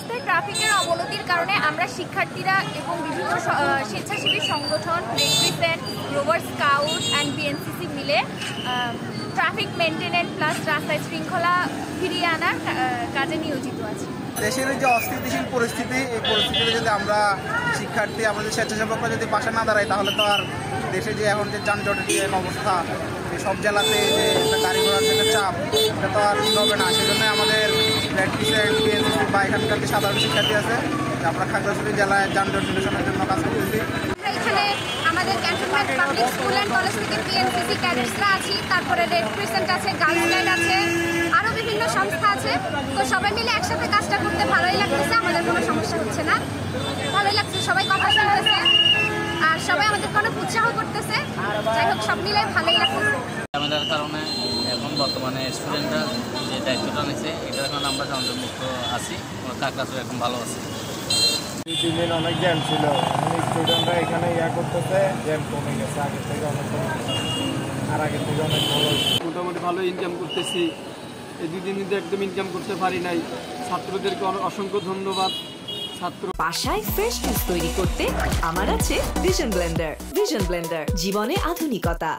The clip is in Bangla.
মধ্যে ট্রাফিকের অবনতির কারণে আমরা শিক্ষার্থীরা এবং বিভিন্ন স্বেচ্ছাসেবী সংগঠন red crescent, rover scout and BNCC মিলে ট্রাফিক মেনটেন্যান্স প্লাস রাস্তায় শৃঙ্খলা ফিরিয়ে আনার কাজে নিয়োজিত আছি। দেশের যে অস্থিতিশীল পরিস্থিতি, এই পরিস্থিতিতে যদি আমরা শিক্ষার্থী আমাদের স্বেচ্ছাসেবকরা যদি পাশে না দাঁড়াই, তাহলে তো আর দেশে যে এখন যে যানজটের যে অবস্থা, সব জেলাতে যে একটা গাড়ি ঘোড়ার যে চাপ, এটা তো আর ঠিক হবে না। সেজন্য আমাদের রেড ক্রিসেন্ট, বিএনসিসি বা এখানকার যে সাধারণ শিক্ষার্থী আছে, আমরা খাগড়াছড়ি জেলায় যানজট নিরসনের জন্য কাজ করতেছি। এখানে আমাদের cantonment public school and college থেকে বিএনসিসি ক্যাডেটসরা আছি, তারপরে রেড ক্রিসেন্ট আছে, গার্লস গাইড আছে, আরও বিভিন্ন সংস্থা আছে। তো সবাই মিলে একসাথে কাজটা করতে ভালোই লাগতেছে, আমাদের কোনো সমস্যা হচ্ছে না, ভালোই লাগছে। সবাই কথা শুনতেছে আর সবাই আমাদের অনেক উৎসাহ করতেছে। যাই হোক, সব মিলে ভালোই লাগতেছে। ঝামেলার কারণে এখন বর্তমানে স্টুডেন্টরা যে দায়িত্বটা নিচ্ছে, এটা এখন আমরা যানজটমুক্ত আছি, খাগড়াছড়ি এখন ভালো আছে। দুই দিন অনেক জ্যাম ছিল, স্টুডেন্টরা এখানে করতেছে, জ্যাম কমে গেছে, আগের থেকে অনেক কমে গেছে, আর আগের থেকে অনেক ভালো। মোটামুটি ভালো ইনকাম করতেছি। এই 2 দিন একদম ইনকাম করতে পারি নাই। ছাত্রদেরকে অসংখ্য ধন্যবাদ। বাসায় ফ্রেশ জুস তৈরি করতে আমার আছে ভিশন ব্লেন্ডার। ভিশন ব্লেন্ডার, জীবনে আধুনিকতা।